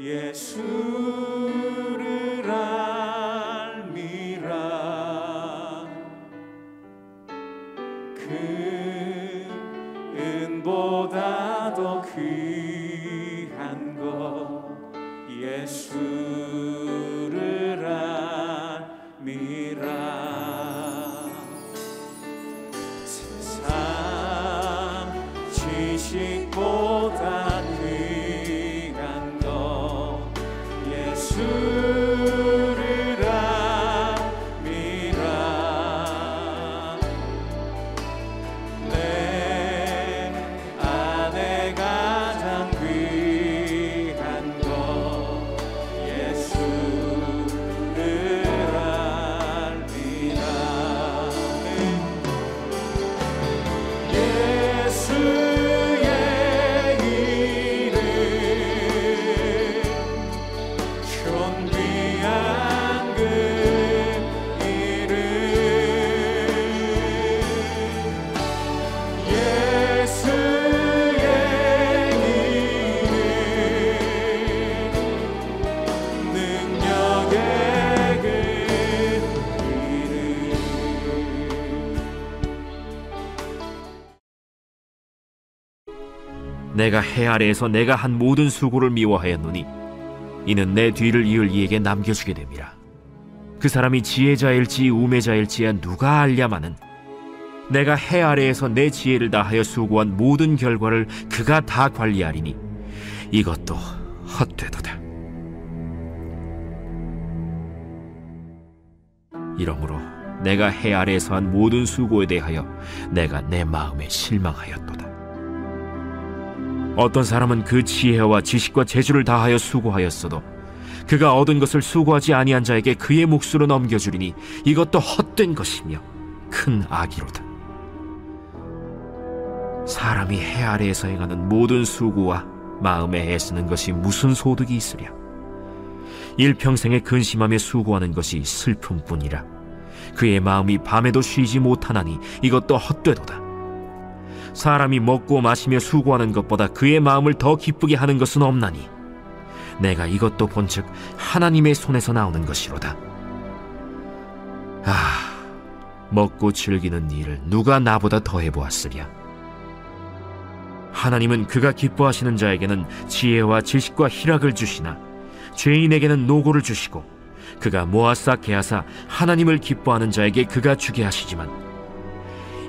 예수를 알미라. 그 은보다 더 귀한 것 예수를 알미라. 세상 지식보다 귀한 것 예수를 알미라. 내 안에 가장 귀한 것 예수를 알미라. 예수의 이름 존귀한 그 이름 예수의 이름 능력의 그 이름. 내가 해 아래에서 내가 한 모든 수고를 미워하였노니 이는 내 뒤를 이을 이에게 남겨주게 됨이라. 그 사람이 지혜자일지 우매자일지야 누가 알랴마는 내가 해 아래에서 내 지혜를 다하여 수고한 모든 결과를 그가 다 관리하리니 이것도 헛되도다. 이러므로 내가 해 아래에서 한 모든 수고에 대하여 내가 내 마음에 실망하였도다. 어떤 사람은 그 지혜와 지식과 재주를 다하여 수고하였어도 그가 얻은 것을 수고하지 아니한 자에게 그의 몫으로 넘겨주리니 이것도 헛된 것이며 큰 악이로다. 사람이 해 아래에서 행하는 모든 수고와 마음에 애쓰는 것이 무슨 소득이 있으랴. 일평생에 근심하며 수고하는 것이 슬픔뿐이라. 그의 마음이 밤에도 쉬지 못하나니 이것도 헛되도다. 사람이 먹고 마시며 수고하는 것보다 그의 마음을 더 기쁘게 하는 것은 없나니 내가 이것도 본즉 하나님의 손에서 나오는 것이로다. 먹고 즐기는 일을 누가 나보다 더 해보았으랴. 하나님은 그가 기뻐하시는 자에게는 지혜와 지식과 희락을 주시나 죄인에게는 노고를 주시고 그가 모아싸 개하사 하나님을 기뻐하는 자에게 그가 주게 하시지만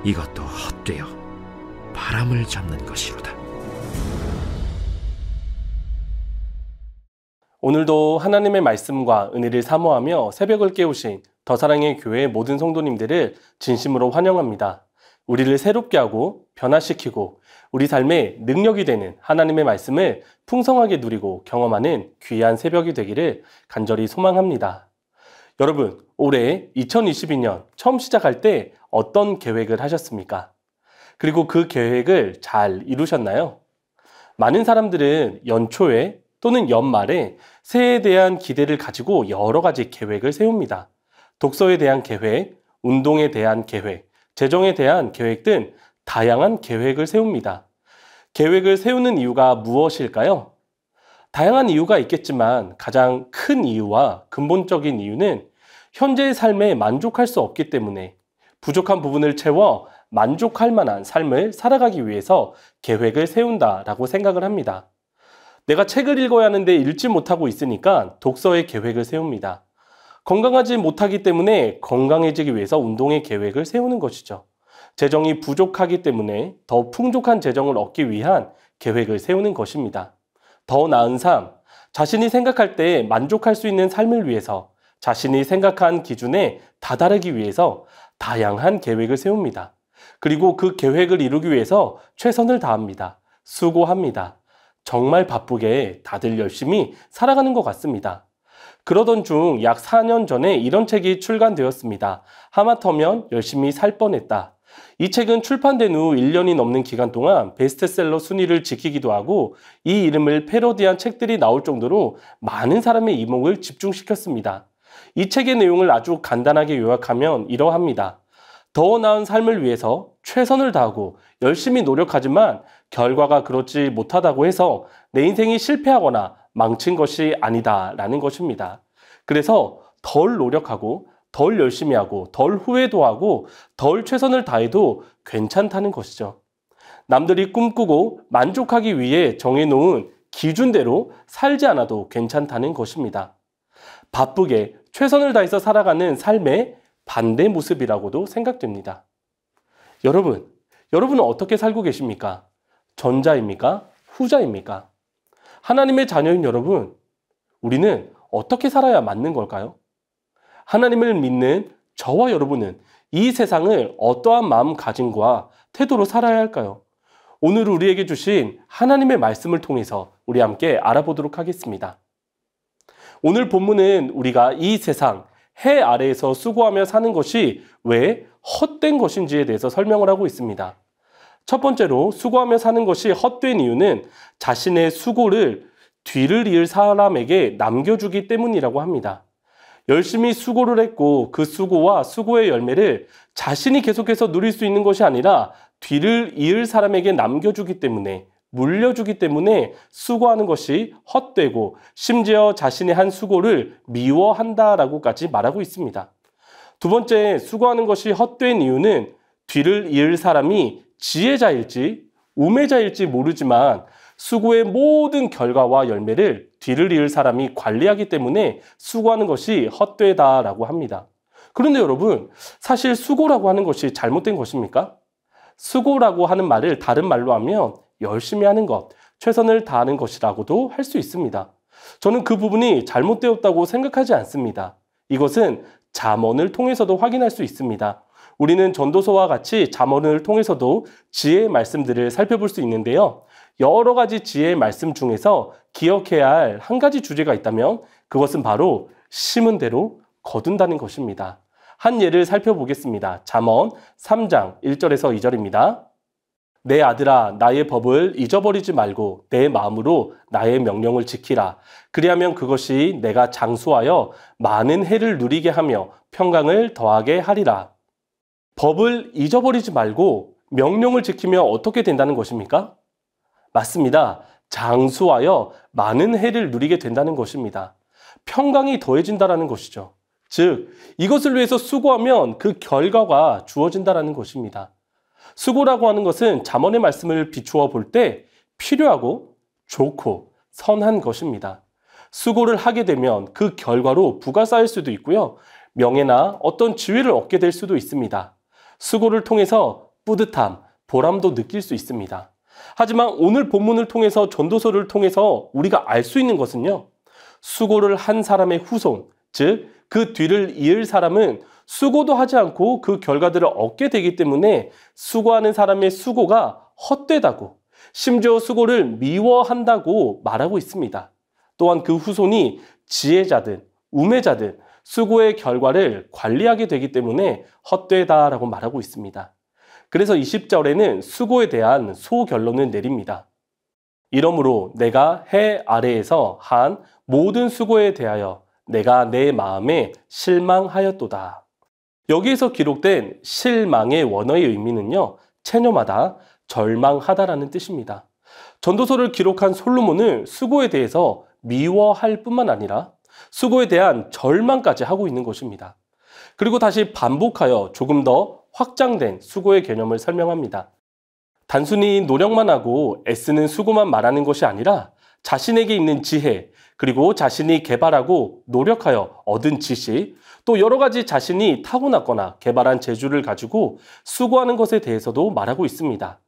이것도 헛되어 바람을 잡는 것이로다. 오늘도 하나님의 말씀과 은혜를 사모하며 새벽을 깨우신 더사랑의 교회 모든 성도님들을 진심으로 환영합니다. 우리를 새롭게 하고 변화시키고 우리 삶에 능력이 되는 하나님의 말씀을 풍성하게 누리고 경험하는 귀한 새벽이 되기를 간절히 소망합니다. 여러분, 올해 2022년 처음 시작할 때 어떤 계획을 하셨습니까? 그리고 그 계획을 잘 이루셨나요? 많은 사람들은 연초에 또는 연말에 새해에 대한 기대를 가지고 여러 가지 계획을 세웁니다. 독서에 대한 계획, 운동에 대한 계획, 재정에 대한 계획 등 다양한 계획을 세웁니다. 계획을 세우는 이유가 무엇일까요? 다양한 이유가 있겠지만 가장 큰 이유와 근본적인 이유는 현재의 삶에 만족할 수 없기 때문에 부족한 부분을 채워 만족할 만한 삶을 살아가기 위해서 계획을 세운다라고 생각을 합니다. 내가 책을 읽어야 하는데 읽지 못하고 있으니까 독서의 계획을 세웁니다. 건강하지 못하기 때문에 건강해지기 위해서 운동의 계획을 세우는 것이죠. 재정이 부족하기 때문에 더 풍족한 재정을 얻기 위한 계획을 세우는 것입니다. 더 나은 삶, 자신이 생각할 때 만족할 수 있는 삶을 위해서 자신이 생각한 기준에 다다르기 위해서 다양한 계획을 세웁니다. 그리고 그 계획을 이루기 위해서 최선을 다합니다. 수고합니다. 정말 바쁘게 다들 열심히 살아가는 것 같습니다. 그러던 중 약 4년 전에 이런 책이 출간되었습니다. 하마터면 열심히 살 뻔했다. 이 책은 출판된 후 1년이 넘는 기간 동안 베스트셀러 순위를 지키기도 하고 이 이름을 패러디한 책들이 나올 정도로 많은 사람의 이목을 집중시켰습니다. 이 책의 내용을 아주 간단하게 요약하면 이러합니다. 더 나은 삶을 위해서 최선을 다하고 열심히 노력하지만 결과가 그렇지 못하다고 해서 내 인생이 실패하거나 망친 것이 아니다라는 것입니다. 그래서 덜 노력하고 덜 열심히 하고 덜 후회도 하고 덜 최선을 다해도 괜찮다는 것이죠. 남들이 꿈꾸고 만족하기 위해 정해놓은 기준대로 살지 않아도 괜찮다는 것입니다. 바쁘게 최선을 다해서 살아가는 삶의 반대 모습이라고도 생각됩니다. 여러분은 어떻게 살고 계십니까? 전자입니까? 후자입니까? 하나님의 자녀인 여러분, 우리는 어떻게 살아야 맞는 걸까요? 하나님을 믿는 저와 여러분은 이 세상을 어떠한 마음가짐과 태도로 살아야 할까요? 오늘 우리에게 주신 하나님의 말씀을 통해서 우리 함께 알아보도록 하겠습니다. 오늘 본문은 우리가 이 세상 해 아래에서 수고하며 사는 것이 왜 헛된 것인지에 대해서 설명을 하고 있습니다. 첫 번째로 수고하며 사는 것이 헛된 이유는 자신의 수고를 뒤를 이을 사람에게 남겨주기 때문이라고 합니다. 열심히 수고를 했고 그 수고와 수고의 열매를 자신이 계속해서 누릴 수 있는 것이 아니라 뒤를 이을 사람에게 남겨주기 때문에, 물려주기 때문에 수고하는 것이 헛되고 심지어 자신의 한 수고를 미워한다라고까지 말하고 있습니다. 두 번째, 수고하는 것이 헛된 이유는 뒤를 이을 사람이 지혜자일지 우매자일지 모르지만 수고의 모든 결과와 열매를 뒤를 이을 사람이 관리하기 때문에 수고하는 것이 헛되다라고 합니다. 그런데 여러분, 사실 수고라고 하는 것이 잘못된 것입니까? 수고라고 하는 말을 다른 말로 하면 열심히 하는 것, 최선을 다하는 것이라고도 할 수 있습니다. 저는 그 부분이 잘못되었다고 생각하지 않습니다. 이것은 잠언을 통해서도 확인할 수 있습니다. 우리는 전도서와 같이 잠언을 통해서도 지혜의 말씀들을 살펴볼 수 있는데요. 여러 가지 지혜의 말씀 중에서 기억해야 할 한 가지 주제가 있다면 그것은 바로 심은 대로 거둔다는 것입니다. 한 예를 살펴보겠습니다. 잠언 3장 1절에서 2절입니다. 내 아들아, 나의 법을 잊어버리지 말고 내 마음으로 나의 명령을 지키라. 그리하면 그것이 내가 장수하여 많은 해를 누리게 하며 평강을 더하게 하리라. 법을 잊어버리지 말고 명령을 지키며 어떻게 된다는 것입니까? 맞습니다. 장수하여 많은 해를 누리게 된다는 것입니다. 평강이 더해진다는 것이죠. 즉, 이것을 위해서 수고하면 그 결과가 주어진다는 것입니다. 수고라고 하는 것은 잠언의 말씀을 비추어 볼 때 필요하고 좋고 선한 것입니다. 수고를 하게 되면 그 결과로 부가 쌓일 수도 있고요. 명예나 어떤 지위를 얻게 될 수도 있습니다. 수고를 통해서 뿌듯함, 보람도 느낄 수 있습니다. 하지만 오늘 본문을 통해서 전도서를 통해서 우리가 알 수 있는 것은요. 수고를 한 사람의 후손, 즉 그 뒤를 이을 사람은 수고도 하지 않고 그 결과들을 얻게 되기 때문에 수고하는 사람의 수고가 헛되다고, 심지어 수고를 미워한다고 말하고 있습니다. 또한 그 후손이 지혜자든 우매자든 수고의 결과를 관리하게 되기 때문에 헛되다라고 말하고 있습니다. 그래서 20절에는 수고에 대한 소결론을 내립니다. 이러므로 내가 해 아래에서 한 모든 수고에 대하여 내가 내 마음에 실망하였도다. 여기에서 기록된 실망의 원어의 의미는요, 체념하다, 절망하다라는 뜻입니다. 전도서를 기록한 솔로몬은 수고에 대해서 미워할 뿐만 아니라 수고에 대한 절망까지 하고 있는 것입니다. 그리고 다시 반복하여 조금 더 확장된 수고의 개념을 설명합니다. 단순히 노력만 하고 애쓰는 수고만 말하는 것이 아니라 자신에게 있는 지혜, 그리고 자신이 개발하고 노력하여 얻은 지식, 또 여러 가지 자신이 타고났거나 개발한 재주를 가지고 수고하는 것에 대해서도 말하고 있습니다.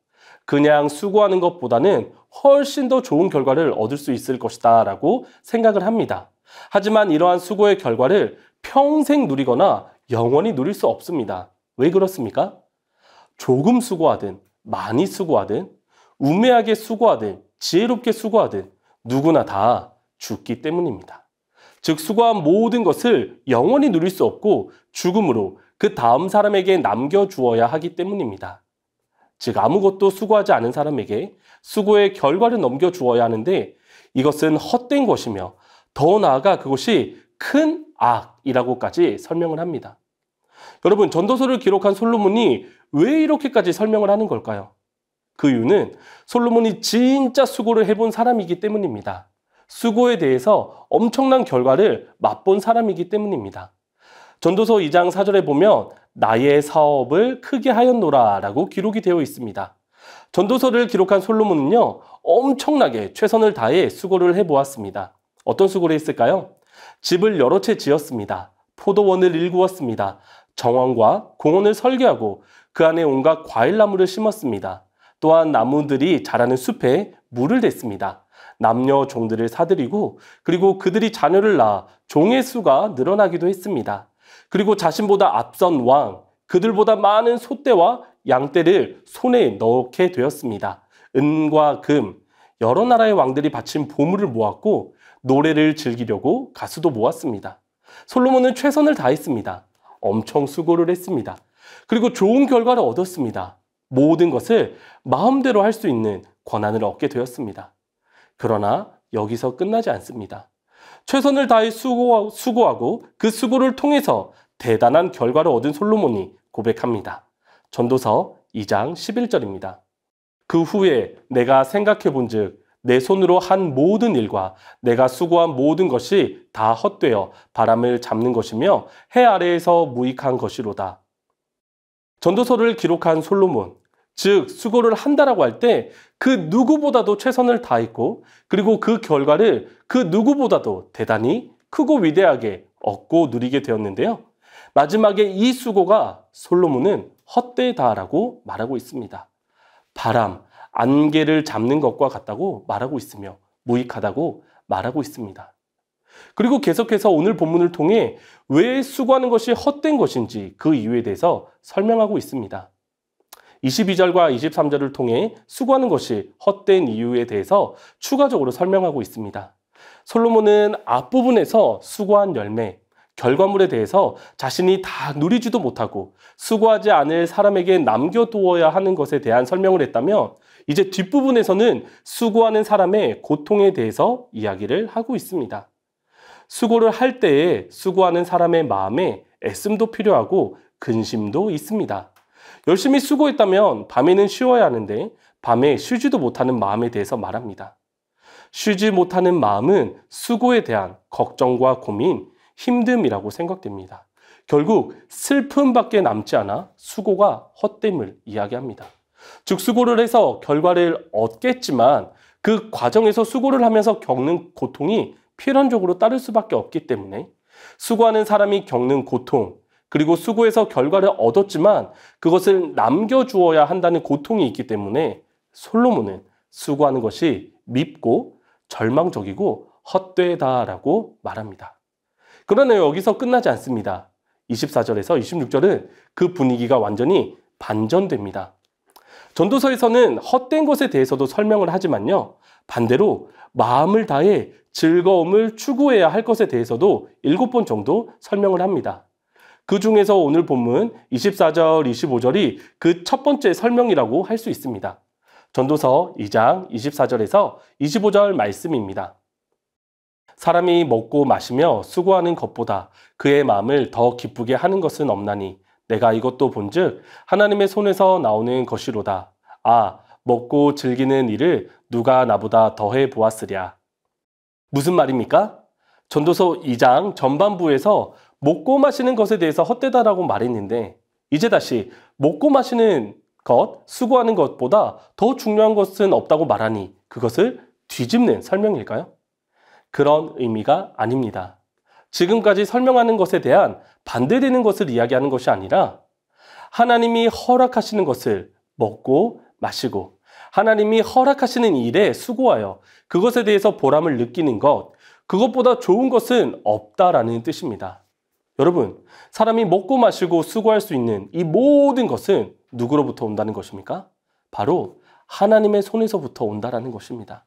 그냥 수고하는 것보다는 훨씬 더 좋은 결과를 얻을 수 있을 것이다 라고 생각을 합니다. 하지만 이러한 수고의 결과를 평생 누리거나 영원히 누릴 수 없습니다. 왜 그렇습니까? 조금 수고하든 많이 수고하든 우매하게 수고하든 지혜롭게 수고하든 누구나 다 죽기 때문입니다. 즉 수고한 모든 것을 영원히 누릴 수 없고 죽음으로 그 다음 사람에게 남겨주어야 하기 때문입니다. 즉 아무것도 수고하지 않은 사람에게 수고의 결과를 넘겨주어야 하는데 이것은 헛된 것이며 더 나아가 그것이 큰 악이라고까지 설명을 합니다. 여러분, 전도서를 기록한 솔로몬이 왜 이렇게까지 설명을 하는 걸까요? 그 이유는 솔로몬이 진짜 수고를 해본 사람이기 때문입니다. 수고에 대해서 엄청난 결과를 맛본 사람이기 때문입니다. 전도서 2장 4절에 보면 나의 사업을 크게 하였노라 라고 기록이 되어 있습니다. 전도서를 기록한 솔로몬은요, 엄청나게 최선을 다해 수고를 해보았습니다. 어떤 수고를 했을까요? 집을 여러 채 지었습니다. 포도원을 일구었습니다. 정원과 공원을 설계하고 그 안에 온갖 과일나무를 심었습니다. 또한 나무들이 자라는 숲에 물을 댔습니다. 남녀 종들을 사들이고 그리고 그들이 자녀를 낳아 종의 수가 늘어나기도 했습니다. 그리고 자신보다 앞선 왕, 그들보다 많은 소떼와 양떼를 손에 넣게 되었습니다. 은과 금, 여러 나라의 왕들이 바친 보물을 모았고 노래를 즐기려고 가수도 모았습니다. 솔로몬은 최선을 다했습니다. 엄청 수고를 했습니다. 그리고 좋은 결과를 얻었습니다. 모든 것을 마음대로 할 수 있는 권한을 얻게 되었습니다. 그러나 여기서 끝나지 않습니다. 최선을 다해 수고하고 그 수고를 통해서 대단한 결과를 얻은 솔로몬이 고백합니다. 전도서 2장 11절입니다. 그 후에 내가 생각해 본즉 내 손으로 한 모든 일과 내가 수고한 모든 것이 다 헛되어 바람을 잡는 것이며 해 아래에서 무익한 것이로다. 전도서를 기록한 솔로몬, 즉 수고를 한다라고 할 때 그 누구보다도 최선을 다했고 그리고 그 결과를 그 누구보다도 대단히 크고 위대하게 얻고 누리게 되었는데요. 마지막에 이 수고가 솔로몬은 헛되다라고 말하고 있습니다. 바람, 안개를 잡는 것과 같다고 말하고 있으며 무익하다고 말하고 있습니다. 그리고 계속해서 오늘 본문을 통해 왜 수고하는 것이 헛된 것인지 그 이유에 대해서 설명하고 있습니다. 22절과 23절을 통해 수고하는 것이 헛된 이유에 대해서 추가적으로 설명하고 있습니다. 솔로몬은 앞부분에서 수고한 열매, 결과물에 대해서 자신이 다 누리지도 못하고 수고하지 않을 사람에게 남겨두어야 하는 것에 대한 설명을 했다면 이제 뒷부분에서는 수고하는 사람의 고통에 대해서 이야기를 하고 있습니다. 수고를 할 때에 수고하는 사람의 마음에 애씀도 필요하고 근심도 있습니다. 열심히 수고했다면 밤에는 쉬어야 하는데 밤에 쉬지도 못하는 마음에 대해서 말합니다. 쉬지 못하는 마음은 수고에 대한 걱정과 고민, 힘듦이라고 생각됩니다. 결국 슬픔밖에 남지 않아 수고가 헛됨을 이야기합니다. 즉 수고를 해서 결과를 얻겠지만 그 과정에서 수고를 하면서 겪는 고통이 필연적으로 따를 수밖에 없기 때문에 수고하는 사람이 겪는 고통, 그리고 수고해서 결과를 얻었지만 그것을 남겨주어야 한다는 고통이 있기 때문에 솔로몬은 수고하는 것이 밉고 절망적이고 헛되다라고 말합니다. 그러나 여기서 끝나지 않습니다. 24절에서 26절은 그 분위기가 완전히 반전됩니다. 전도서에서는 헛된 것에 대해서도 설명을 하지만요. 반대로 마음을 다해 즐거움을 추구해야 할 것에 대해서도 7번 정도 설명을 합니다. 그 중에서 오늘 본문 24절, 25절이 그 첫 번째 설명이라고 할 수 있습니다. 전도서 2장 24절에서 25절 말씀입니다. 사람이 먹고 마시며 수고하는 것보다 그의 마음을 더 기쁘게 하는 것은 없나니 내가 이것도 본즉 하나님의 손에서 나오는 것이로다. 아, 먹고 즐기는 일을 누가 나보다 더해 보았으랴. 무슨 말입니까? 전도서 2장 전반부에서 먹고 마시는 것에 대해서 헛되다라고 말했는데 이제 다시 먹고 마시는 것, 수고하는 것보다 더 중요한 것은 없다고 말하니 그것을 뒤집는 설명일까요? 그런 의미가 아닙니다. 지금까지 설명하는 것에 대한 반대되는 것을 이야기하는 것이 아니라 하나님이 허락하시는 것을 먹고 마시고 하나님이 허락하시는 일에 수고하여 그것에 대해서 보람을 느끼는 것, 그것보다 좋은 것은 없다라는 뜻입니다. 여러분, 사람이 먹고 마시고 수고할 수 있는 이 모든 것은 누구로부터 온다는 것입니까? 바로 하나님의 손에서부터 온다라는 것입니다.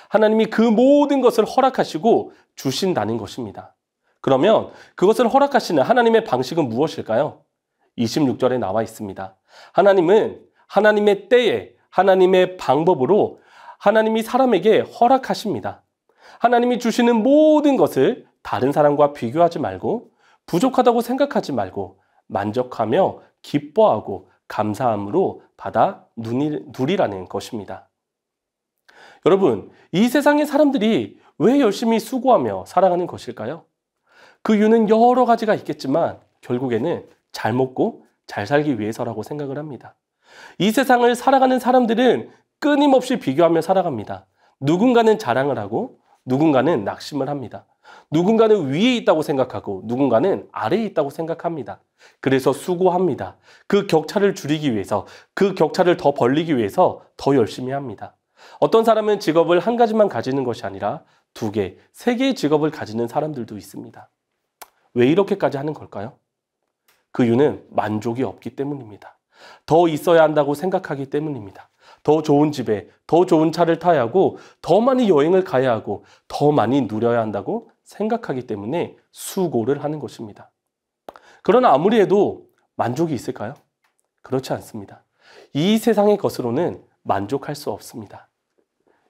하나님이 그 모든 것을 허락하시고 주신다는 것입니다. 그러면 그것을 허락하시는 하나님의 방식은 무엇일까요? 26절에 나와 있습니다. 하나님은 하나님의 때에 하나님의 방법으로 하나님이 사람에게 허락하십니다. 하나님이 주시는 모든 것을 다른 사람과 비교하지 말고 부족하다고 생각하지 말고 만족하며 기뻐하고 감사함으로 받아 누리라는 것입니다. 여러분, 이 세상의 사람들이 왜 열심히 수고하며 살아가는 것일까요? 그 이유는 여러 가지가 있겠지만 결국에는 잘 먹고 잘 살기 위해서라고 생각을 합니다. 이 세상을 살아가는 사람들은 끊임없이 비교하며 살아갑니다. 누군가는 자랑을 하고 누군가는 낙심을 합니다. 누군가는 위에 있다고 생각하고 누군가는 아래에 있다고 생각합니다. 그래서 수고합니다. 그 격차를 줄이기 위해서, 그 격차를 더 벌리기 위해서 더 열심히 합니다. 어떤 사람은 직업을 한 가지만 가지는 것이 아니라 2개, 3개의 직업을 가지는 사람들도 있습니다. 왜 이렇게까지 하는 걸까요? 그 이유는 만족이 없기 때문입니다. 더 있어야 한다고 생각하기 때문입니다. 더 좋은 집에, 더 좋은 차를 타야 하고, 더 많이 여행을 가야 하고, 더 많이 누려야 한다고 생각하기 때문에 수고를 하는 것입니다. 그러나 아무리 해도 만족이 있을까요? 그렇지 않습니다. 이 세상의 것으로는 만족할 수 없습니다.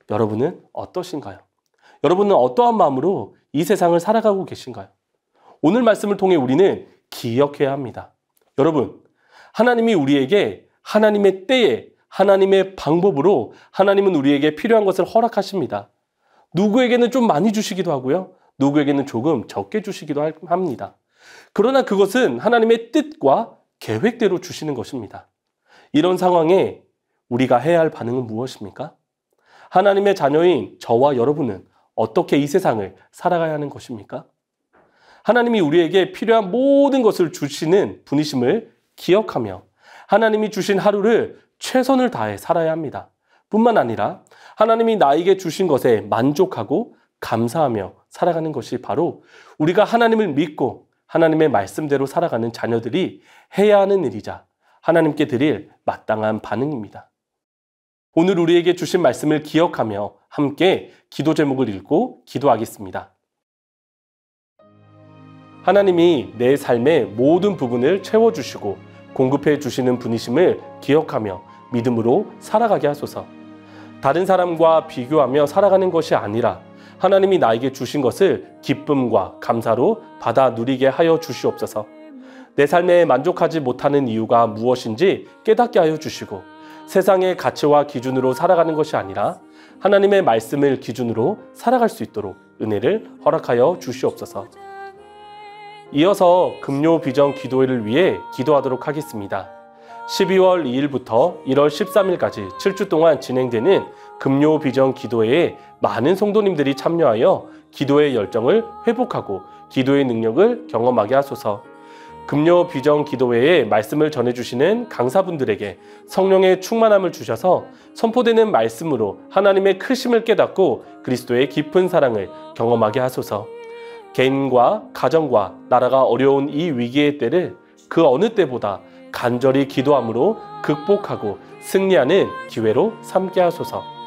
여러분은 어떠신가요? 여러분은 어떠한 마음으로 이 세상을 살아가고 계신가요? 오늘 말씀을 통해 우리는 기억해야 합니다. 여러분, 하나님이 우리에게 하나님의 때에 하나님의 방법으로 하나님은 우리에게 필요한 것을 허락하십니다. 누구에게는 좀 많이 주시기도 하고요. 누구에게는 조금 적게 주시기도 합니다. 그러나 그것은 하나님의 뜻과 계획대로 주시는 것입니다. 이런 상황에 우리가 해야 할 반응은 무엇입니까? 하나님의 자녀인 저와 여러분은 어떻게 이 세상을 살아가야 하는 것입니까? 하나님이 우리에게 필요한 모든 것을 주시는 분이심을 기억하며 하나님이 주신 하루를 최선을 다해 살아야 합니다. 뿐만 아니라 하나님이 나에게 주신 것에 만족하고 감사하며 살아가는 것이 바로 우리가 하나님을 믿고 하나님의 말씀대로 살아가는 자녀들이 해야 하는 일이자 하나님께 드릴 마땅한 반응입니다. 오늘 우리에게 주신 말씀을 기억하며 함께 기도 제목을 읽고 기도하겠습니다. 하나님이 내 삶의 모든 부분을 채워주시고 공급해 주시는 분이심을 기억하며 믿음으로 살아가게 하소서. 다른 사람과 비교하며 살아가는 것이 아니라 하나님이 나에게 주신 것을 기쁨과 감사로 받아 누리게 하여 주시옵소서. 내 삶에 만족하지 못하는 이유가 무엇인지 깨닫게 하여 주시고 세상의 가치와 기준으로 살아가는 것이 아니라 하나님의 말씀을 기준으로 살아갈 수 있도록 은혜를 허락하여 주시옵소서. 이어서 금요 비전 기도회를 위해 기도하도록 하겠습니다. 12월 2일부터 1월 13일까지 7주 동안 진행되는 금요 비전 기도회에 많은 성도님들이 참여하여 기도의 열정을 회복하고 기도의 능력을 경험하게 하소서. 금요 비전 기도회에 말씀을 전해주시는 강사분들에게 성령의 충만함을 주셔서 선포되는 말씀으로 하나님의 크심을 깨닫고 그리스도의 깊은 사랑을 경험하게 하소서. 개인과 가정과 나라가 어려운 이 위기의 때를 그 어느 때보다 간절히 기도함으로 극복하고 승리하는 기회로 삼게 하소서.